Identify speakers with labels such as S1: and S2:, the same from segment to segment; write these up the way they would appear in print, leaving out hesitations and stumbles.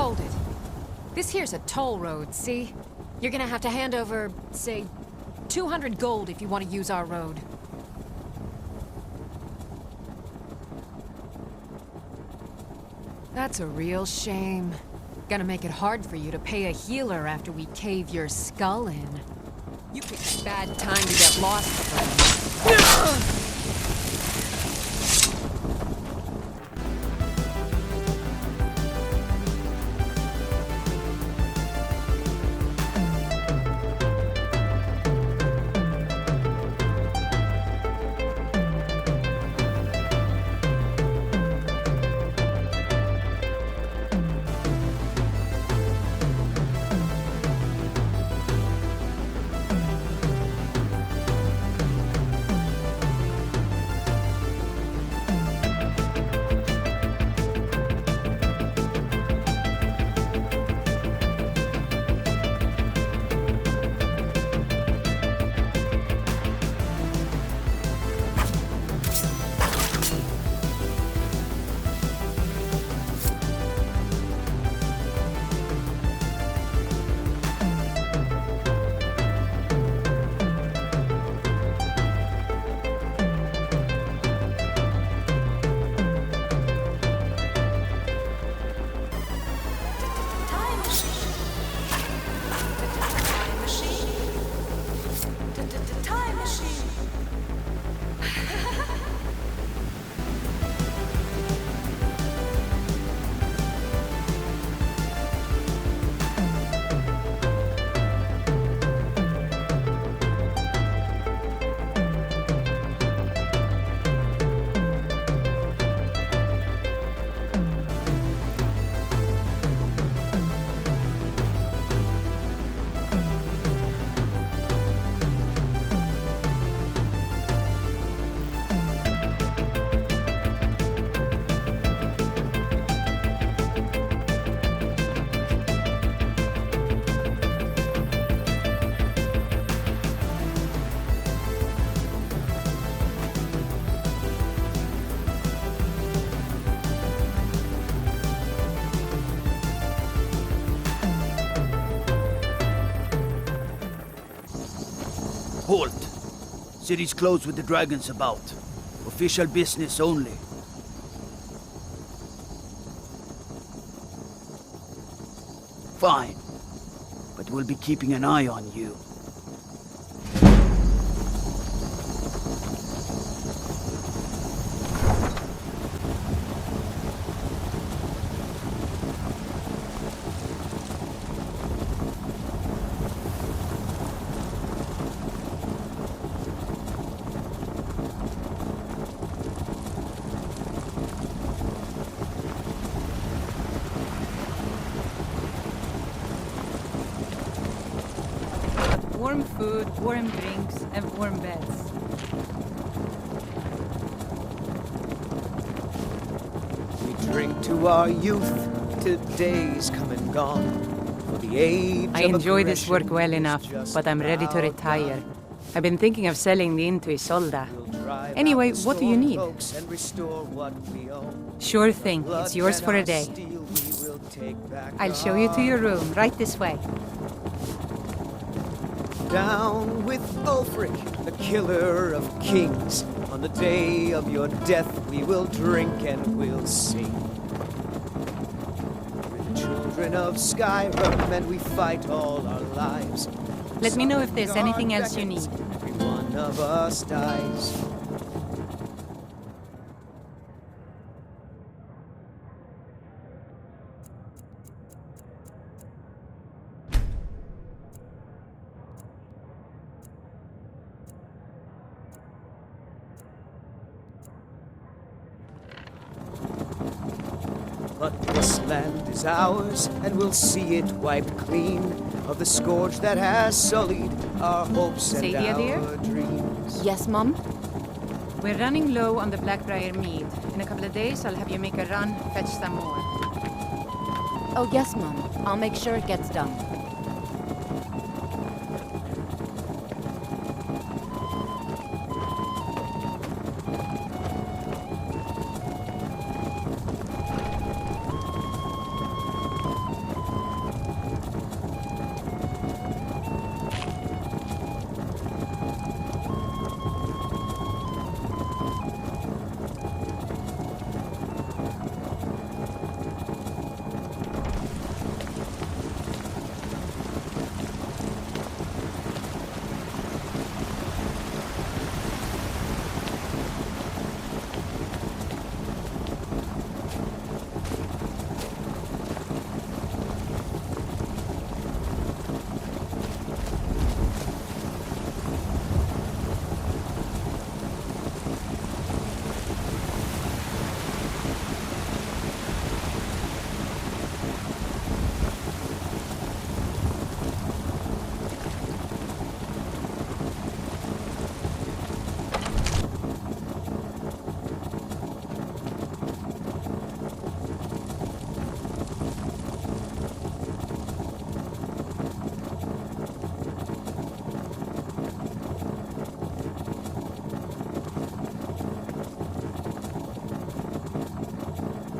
S1: Hold it. This here's a toll road, see? You're gonna have to hand over, say, 200 gold if you want to use our road. That's a real shame. Gonna make it hard for you to pay a healer after we cave your skull in. You picked a bad time to get lost, friend.
S2: Halt! City's closed with the dragons about. Official business only. Fine. But we'll be keeping an eye on you.
S3: Warm food, warm drinks, and warm beds.
S4: We drink to our youth, to days come and gone. For the age
S3: I enjoy this work well enough, but I'm ready to retire. I've been thinking of selling the Inn to Isolda. Anyway, what do you need? Sure thing, it's yours for a day. I'll show you to your room, right this way.
S4: Down with Ulfric, the killer of kings. On the day of your death we will drink and we'll sing. We're the children of SKYRIM and we fight all our lives.
S3: Let me know if there's anything else you need.
S4: Every one of us dies. But this land is ours, and we'll see it wiped clean of the scourge that has sullied our hopes and
S3: Sadia, dear?
S4: our dreams.
S1: Yes, Mum?
S3: We're running low on the Blackbriar mead. In a couple of days, I'll have you make a run, fetch some more.
S1: Oh, yes, Mum. I'll make sure it gets done.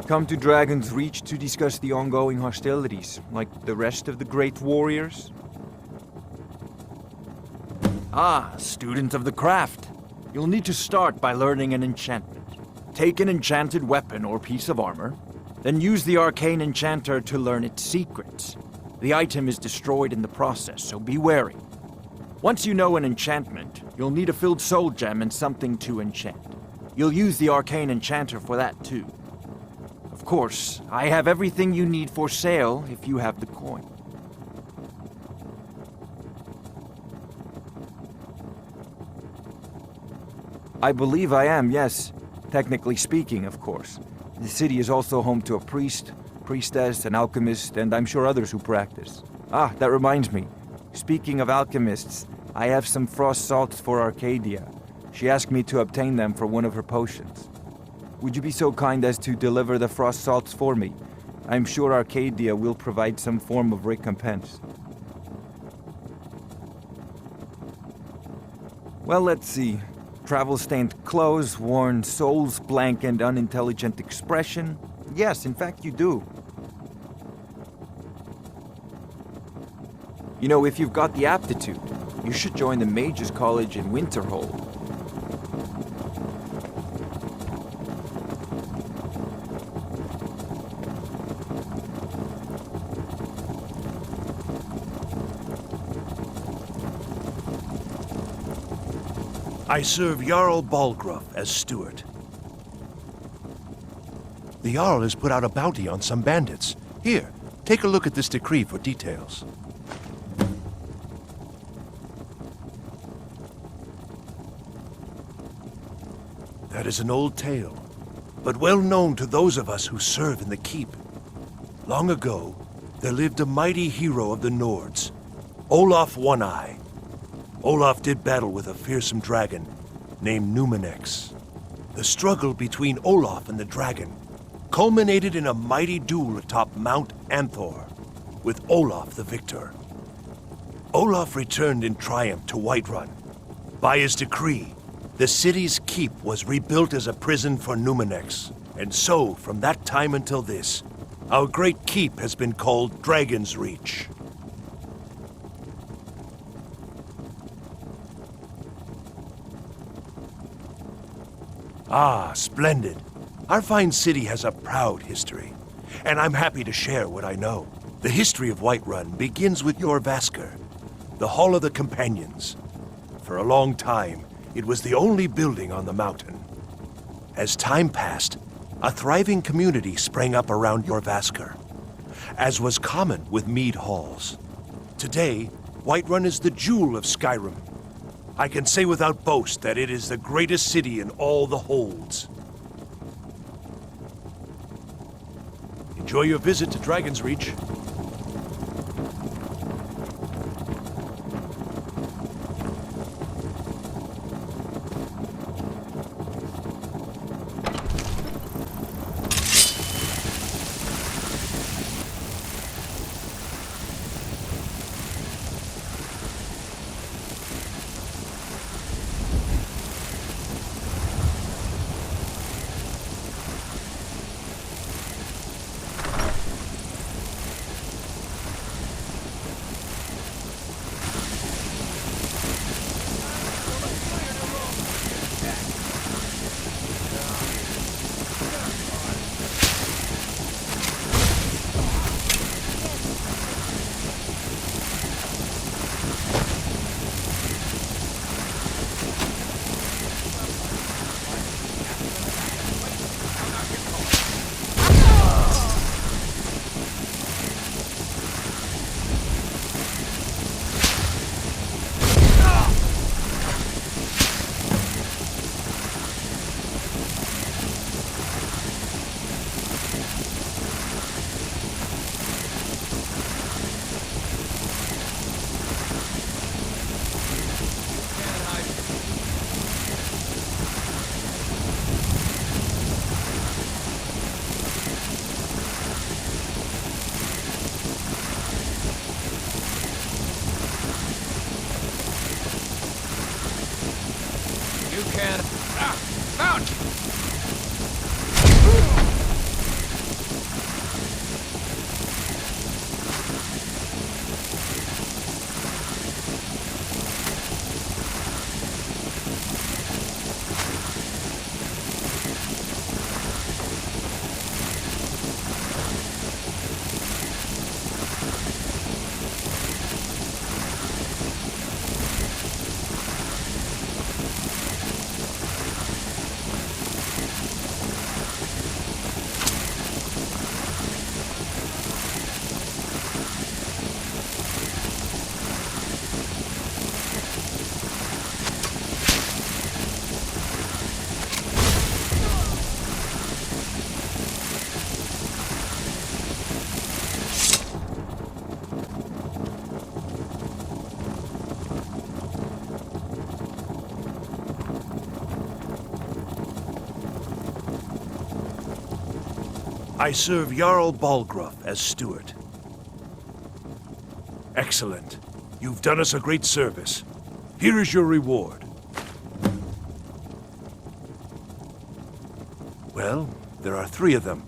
S5: Come to Dragon's Reach to discuss the ongoing hostilities, like the rest of the great warriors? Ah, student of the craft. You'll need to start by learning an enchantment. Take an enchanted weapon or piece of armor, then use the arcane enchanter to learn its secrets. The item is destroyed in the process, so be wary. Once you know an enchantment, you'll need a filled soul gem and something to enchant. You'll use the arcane enchanter for that too. Of course, I have everything you need for sale if you have the coin. I believe I am, yes. Technically speaking, of course. The city is also home to a priest, priestess, an alchemist, and I'm sure others who practice. Ah, that reminds me. Speaking of alchemists, I have some frost salts for Arcadia. She asked me to obtain them for one of her potions. Would you be so kind as to deliver the frost salts for me? I'm sure Arcadia will provide some form of recompense. Well, let's see. Travel-stained clothes, worn soul's blank and unintelligent expression. Yes, in fact you do. You know, if you've got the aptitude, you should join the Mages College in Winterhold.
S6: I serve Jarl Balgruff as steward. The Jarl has put out a bounty on some bandits. Here, take a look at this decree for details. That is an old tale, but well known to those of us who serve in the keep. Long ago, there lived a mighty hero of the Nords, Olaf One-Eye. Olaf did battle with a fearsome dragon named Numenex. The struggle between Olaf and the dragon culminated in a mighty duel atop Mount Anthor, with Olaf the victor. Olaf returned in triumph to Whiterun. By his decree, the city's keep was rebuilt as a prison for Numenex. And so, from that time until this, our great keep has been called Dragon's Reach. Ah, splendid. Our fine city has a proud history, and I'm happy to share what I know. The history of Whiterun begins with Jorrvaskr, the Hall of the Companions. For a long time, it was the only building on the mountain. As time passed, a thriving community sprang up around Jorrvaskr, as was common with mead halls. Today, Whiterun is the jewel of SKYRIM. I can say without boast that it is the greatest city in all the holds. Enjoy your visit to Dragon's Reach. I serve Jarl Balgruuf as steward. Excellent. You've done us a great service. Here is your reward. Well, there are 3 of them,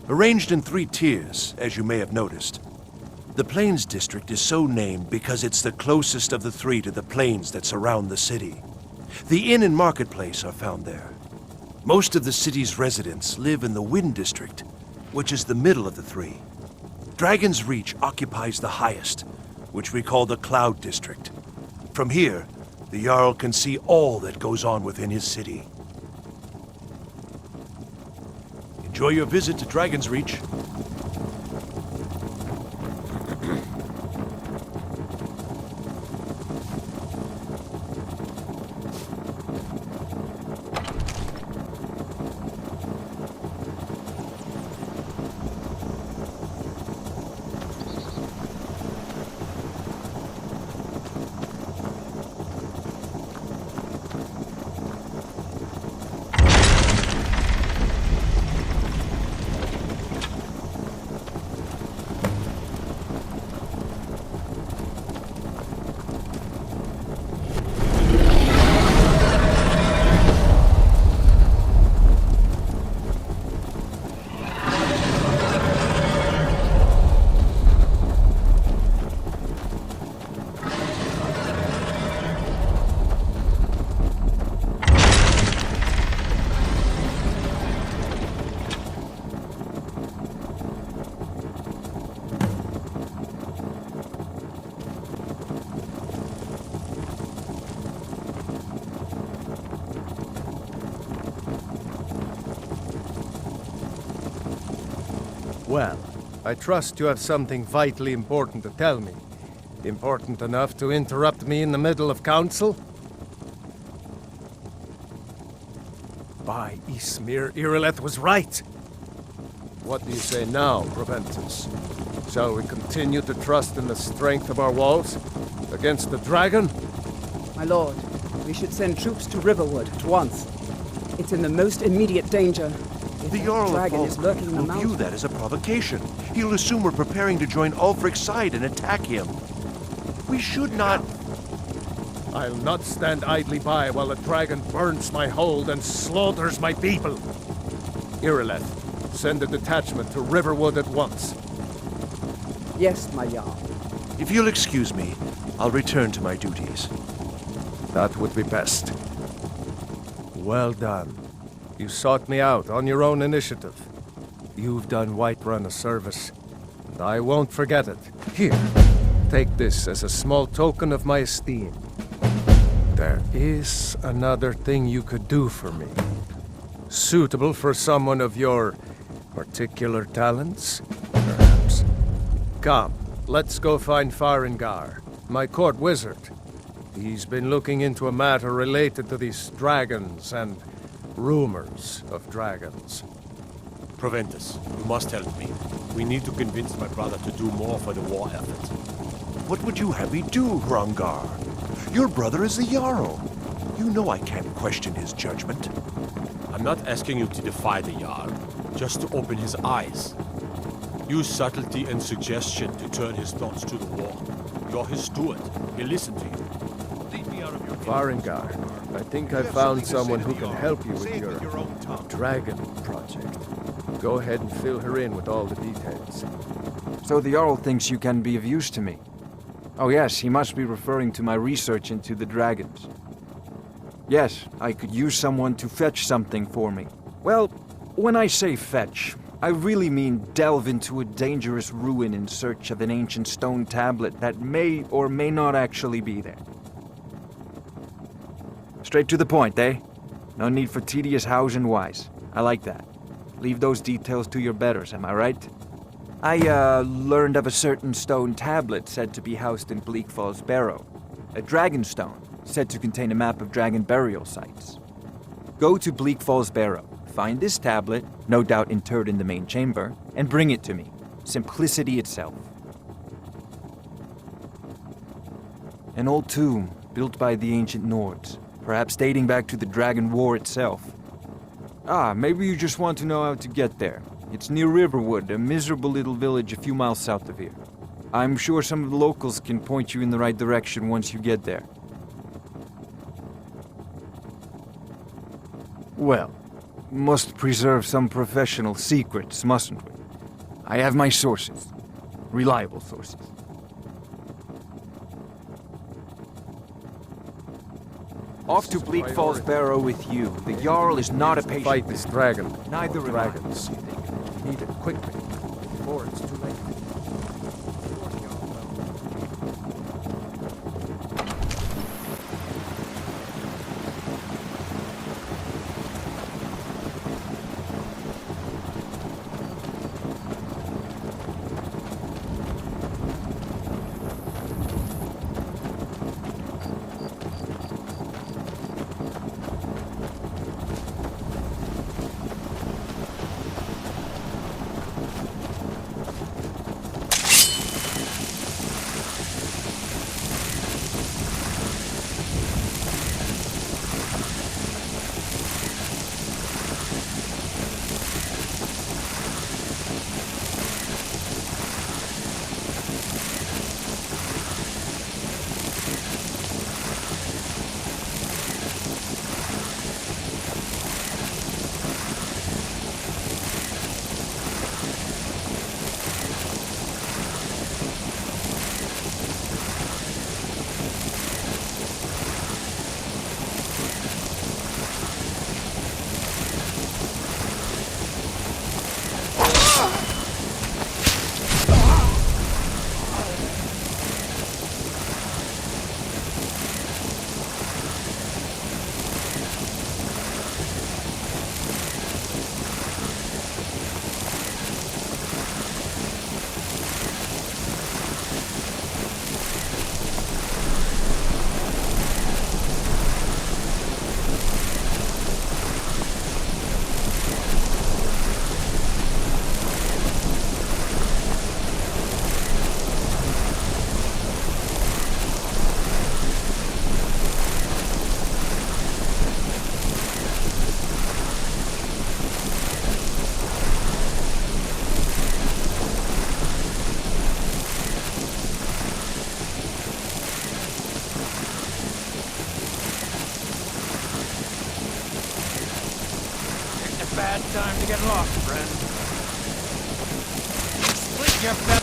S6: arranged in 3 tiers, as you may have noticed. The Plains District is so named because it's the closest of the 3 to the plains that surround the city. The inn and marketplace are found there. Most of the city's residents live in the Wind District, which is the middle of the 3. Dragon's Reach occupies the highest, which we call the Cloud District. From here, the Jarl can see all that goes on within his city. Enjoy your visit to Dragon's Reach.
S7: Well, I trust you have something vitally important to tell me. Important enough to interrupt me in the middle of council? By Ysmir, Irileth was right. What do you say now, Proventus? Shall we continue to trust in the strength of our walls? Against the dragon?
S8: My lord, we should send troops to Riverwood at once. It's in the most immediate danger. If
S6: The
S8: that
S6: Jarl of
S8: dragon is lurking in the
S6: Balgruuf will view
S8: mountain.
S6: that as a provocation. He'll assume we're preparing to join Ulfric's side and attack him. We should not...
S7: I'll not stand idly by while the dragon burns my hold and slaughters my people. Irileth, send a detachment to Riverwood at once.
S8: Yes, my Jarl.
S6: If you'll excuse me, I'll return to my duties.
S7: That would be best. Well done. You sought me out on your own initiative. You've done Whiterun a service, and I won't forget it. Here, take this as a small token of my esteem. There is another thing you could do for me. Suitable for someone of your particular talents, perhaps. Come, let's go find Farengar, my court wizard. He's been looking into a matter related to these dragons and rumors of dragons.
S9: Proventus, you must help me. We need to convince my brother to do more for the war effort.
S6: What would you have me do, Hrongar? Your brother is the Jarl. You know I can't question his judgment.
S9: I'm not asking you to defy the Jarl, just to open his eyes. Use subtlety and suggestion to turn his thoughts to the war. You're his steward. He'll listen to you.
S7: Farengar, I think I found someone who can help you with your dragon project. Go ahead and fill her in with all the details.
S5: So the Jarl thinks you can be of use to me. Oh yes, he must be referring to my research into the dragons. Yes, I could use someone to fetch something for me. Well, when I say fetch, I really mean delve into a dangerous ruin in search of an ancient stone tablet that may or may not actually be there. Straight to the point, eh? No need for tedious hows and whys. I like that. Leave those details to your betters, am I right? I, learned of a certain stone tablet said to be housed in Bleak Falls Barrow. A dragon stone, said to contain a map of dragon burial sites. Go to Bleak Falls Barrow, find this tablet, no doubt interred in the main chamber, and bring it to me. Simplicity itself. An old tomb, built by the ancient Nords, perhaps dating back to the Dragon War itself. Ah, maybe you just want to know how to get there. It's near Riverwood, a miserable little village a few miles south of here. I'm sure some of the locals can point you in the right direction once you get there. Well, must preserve some professional secrets, mustn't we? I have my sources. Reliable sources. Off to Bleak Falls Barrow with you. The Jarl is not a patient.
S7: Fight this dragon.
S5: Neither am I.
S7: Dragons. We need it quickly, before it's too late.
S5: Bad time to get lost, friend. Split your pep.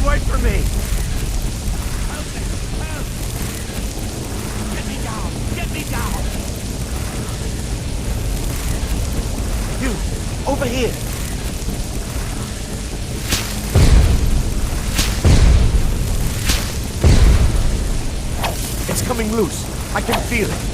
S5: away from me!
S2: Get me down! Get me down! You! Over here!
S6: It's coming loose. I can feel it.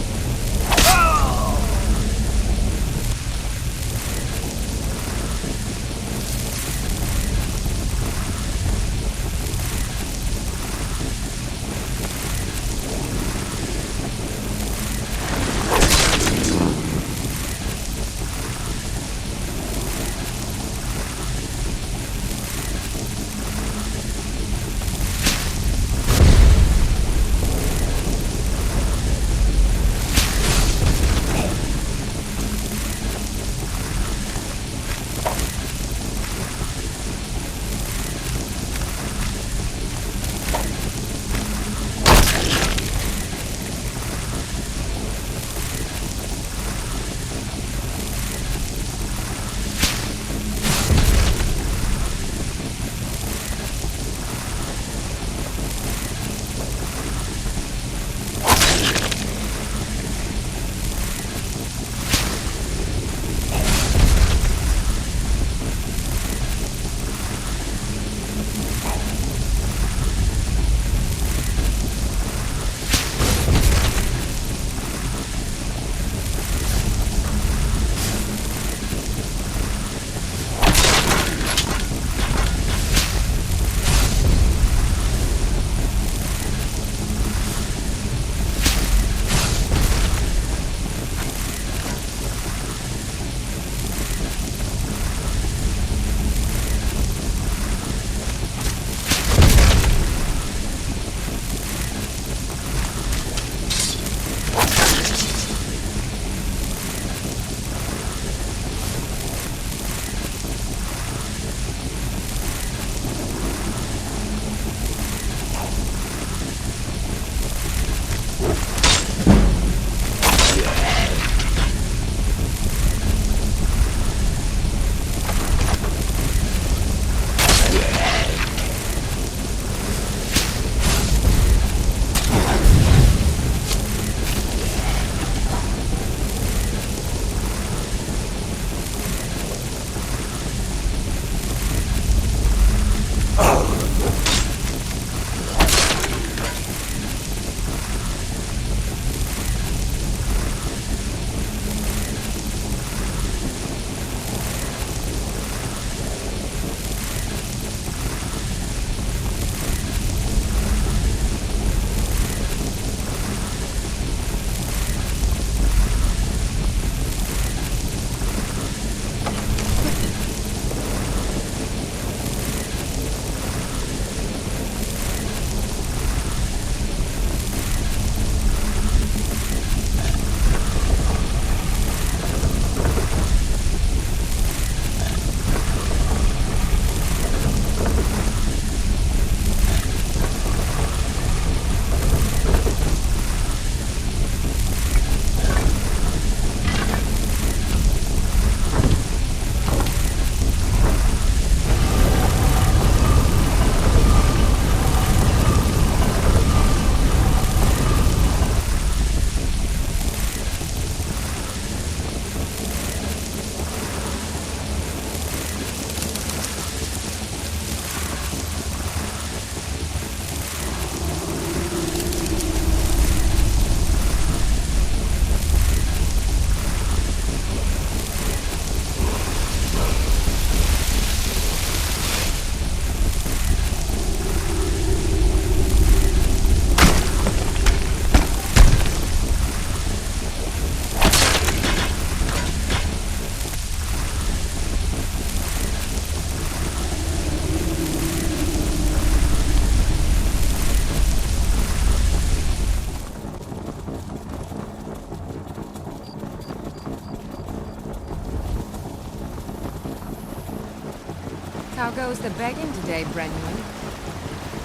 S1: How goes the begging today, Brennan?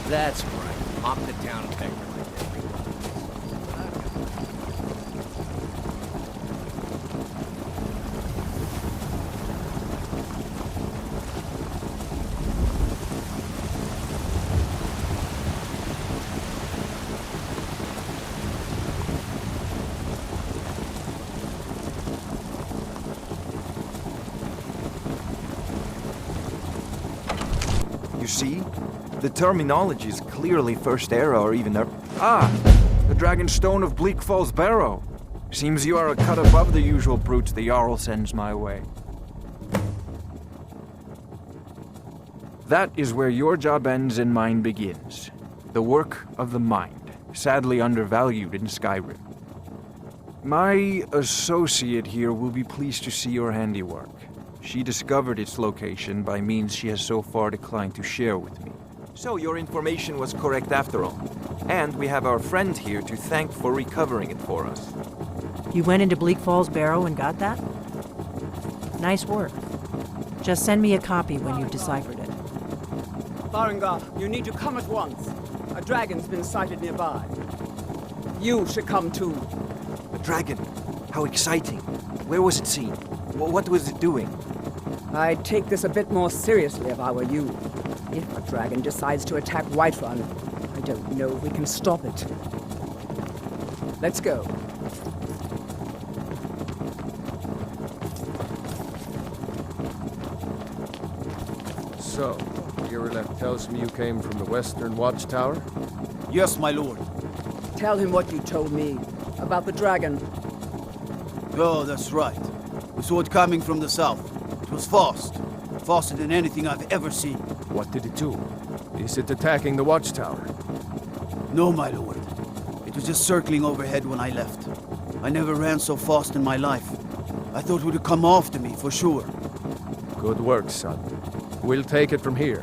S4: That's right. Mop the town beggar like everyone.
S5: You see? The terminology is clearly First Era or even... the Dragon Stone of Bleak Falls Barrow. Seems you are a cut above the usual brutes the Jarl sends my way. That is where your job ends and mine begins. The work of the mind, sadly undervalued in Skyrim. My associate here will be pleased to see your handiwork. She discovered its location by means she has so far declined to share with me. So your information was correct after all. And we have our friend here to thank for recovering it for us.
S10: You went into Bleak Falls Barrow and got that? Nice work. Just send me a copy when you've deciphered it.
S8: Farengar, you need to come at once. A dragon's been sighted nearby. You should come too.
S5: A dragon? How exciting. Where was it seen? What was it doing?
S8: I'd take this a bit more seriously if I were you. If a dragon decides to attack Whiterun, I don't know if we can stop it. Let's go.
S7: So, Irileth tells me you came from the Western Watchtower?
S2: Yes, my lord.
S8: Tell him what you told me about the dragon.
S2: Oh, that's right. We saw it coming from the south. It was fast. Faster than anything I've ever seen.
S7: What did it do? Is it attacking the Watchtower?
S2: No, my lord. It was just circling overhead when I left. I never ran so fast in my life. I thought it would come after me, for sure.
S7: Good work, son. We'll take it from here.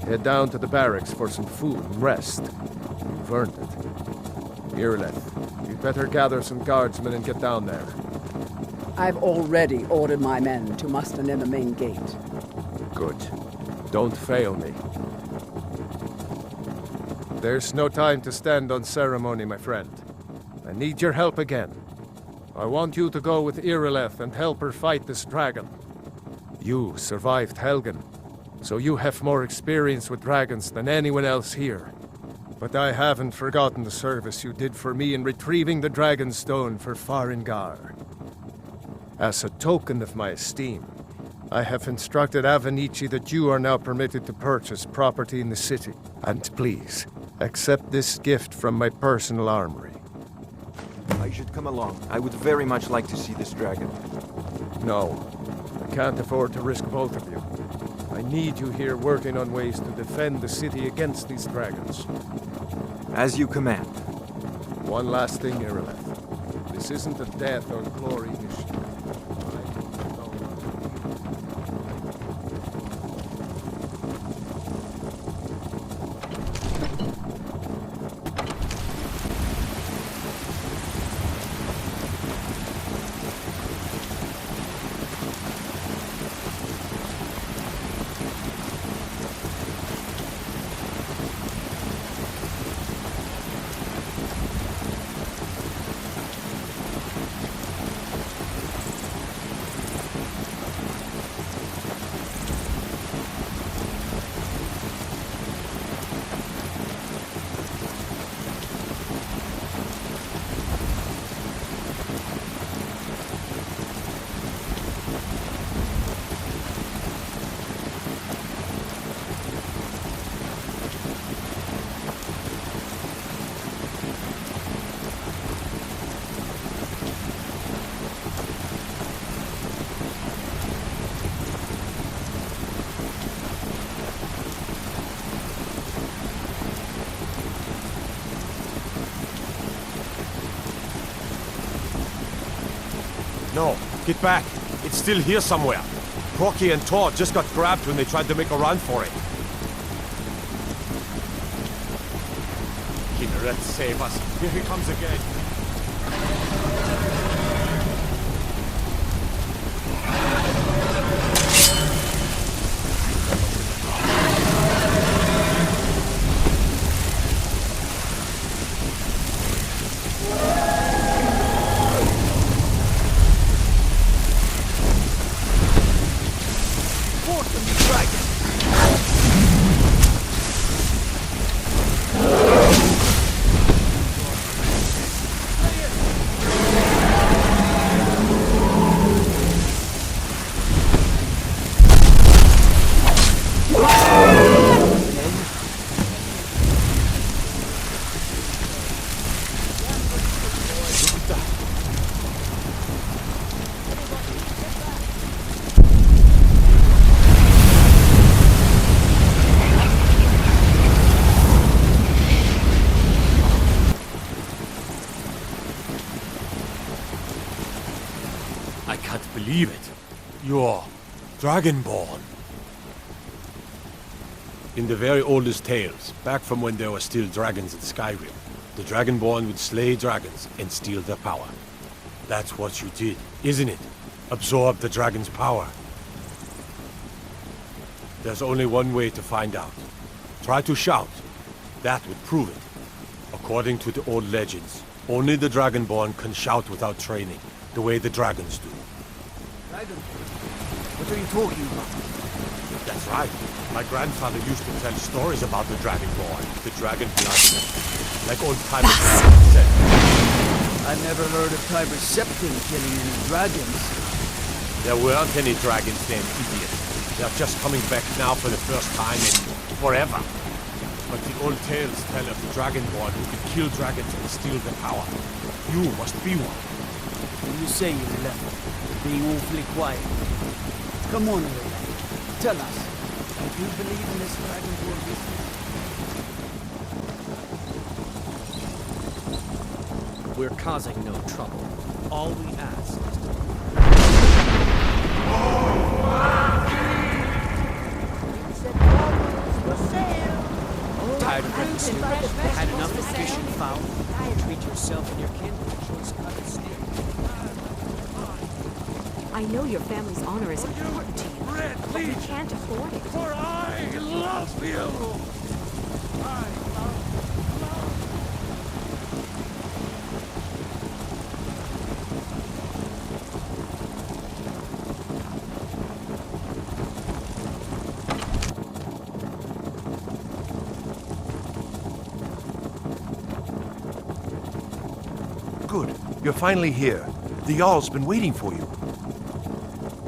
S7: Head down to the barracks for some food and rest. You've earned it. Irileth, you'd better gather some guardsmen and get down there.
S8: I've already ordered my men to muster near the main gate.
S7: Good. Don't fail me. There's no time to stand on ceremony, my friend. I need your help again. I want you to go with Irileth and help her fight this dragon. You survived Helgen, so you have more experience with dragons than anyone else here. But I haven't forgotten the service you did for me in retrieving the Dragon Stone for Farengar. As a token of my esteem, I have instructed Avenici that you are now permitted to purchase property in the city. And please, accept this gift from my personal armory.
S5: I should come along. I would very much like to see this dragon.
S7: No, I can't afford to risk both of you. I need you here working on ways to defend the city against these dragons.
S5: As you command.
S7: One last thing, Irileth. This isn't a death or glory mission.
S9: No, get back. It's still here somewhere. Crocky and Todd just got grabbed when they tried to make a run for it. Kinneret, save us. Here he comes again. Dragonborn. In the very oldest tales, back from when there were still dragons in Skyrim, the Dragonborn would slay dragons and steal their power. That's what you did, isn't it? Absorb the dragon's power. There's only one way to find out. Try to shout. That would prove it. According to the old legends, only the Dragonborn can shout without training, the way the dragons do.
S2: Dragonborn? What are you talking about?
S9: That's right. My grandfather used to tell stories about the Dragonborn, the dragon blood, like old Tiber said.
S2: I've never heard of Tiber Septim killing any dragons.
S9: There weren't any dragons then, idiot. They're just coming back now for the first time in forever. But the old tales tell of the Dragonborn who could kill dragons and steal their power. You must be one.
S2: When you say you left, being awfully quiet. Come on, Ray. Tell us, do you believe in this Dragonborn business?
S4: We're causing no trouble. All we ask is to... Tired of running stupid? Had enough of fish and fowl? Treat yourself and your kin to choice cut and steak.
S11: I know your family's honor is important to you, but we can't afford it.
S6: For I love you! Good. You're finally here. The Jarl's been waiting for you.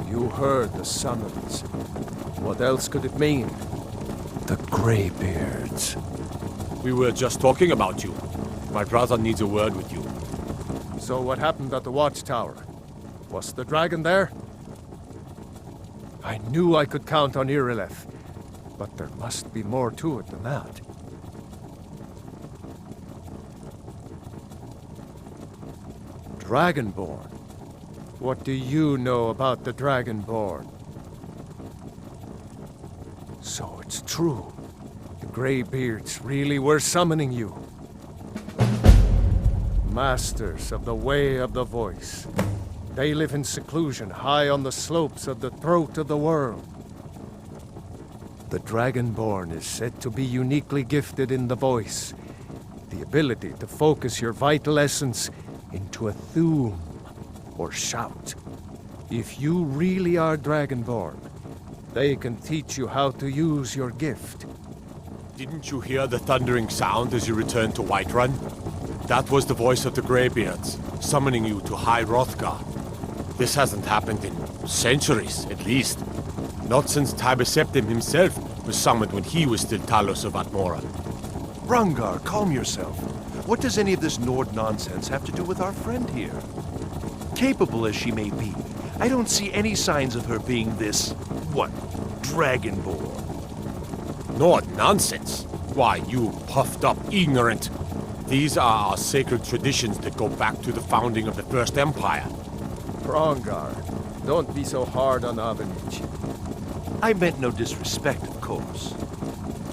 S7: You heard the summons. What else could it mean? The Greybeards.
S9: We were just talking about you. My brother needs a word with you.
S7: So what happened at the watchtower? Was the dragon there? I knew I could count on Irileth, but there must be more to it than that. Dragonborn? What do you know about the Dragonborn? So it's true. The Greybeards really were summoning you. Masters of the Way of the Voice. They live in seclusion high on the slopes of the throat of the world. The Dragonborn is said to be uniquely gifted in the voice. The ability to focus your vital essence into a thum, or shout. If you really are Dragonborn, they can teach you how to use your gift.
S9: Didn't you hear the thundering sound as you returned to Whiterun? That was the voice of the Greybeards, summoning you to High Hrothgar. This hasn't happened in centuries, at least. Not since Tiber Septim himself was summoned when he was still Talos of Atmora.
S6: Rungar, calm yourself. What does any of this Nord nonsense have to do with our friend here? Capable as she may be, I don't see any signs of her being this, Dragonborn.
S9: Nord nonsense? Why, you puffed up ignorant. These are our sacred traditions that go back to the founding of the First Empire.
S7: Rungar, don't be so hard on Avenich.
S6: I meant no disrespect, of course.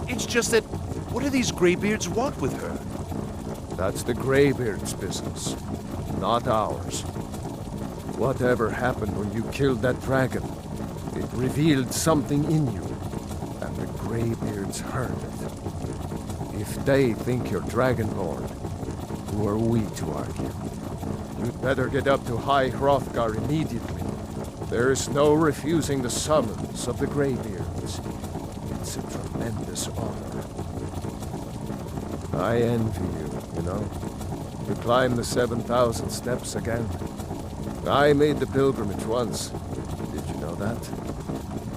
S6: It's just that, what do these Greybeards want with her?
S7: That's the Greybeards' business, not ours. Whatever happened when you killed that dragon, it revealed something in you, and the Greybeards heard it. If they think you're Dragonborn, who are we to argue? You'd better get up to High Hrothgar immediately. There's no refusing the summons of the Greybeards. It's a tremendous honor. I envy you know? To climb the 7,000 steps again. I made the pilgrimage once. Did you know that?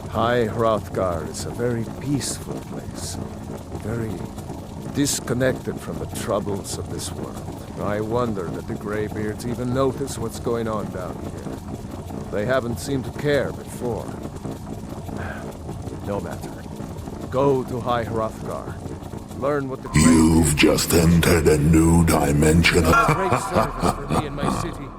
S7: High Hrothgar is a very peaceful place. Very disconnected from the troubles of this world. I wonder that the Greybeards even notice what's going on down here. They haven't seemed to care before. No matter. Go to High Hrothgar. Learn what the
S12: You've just entered a new dimension.
S7: Great service for me and my city.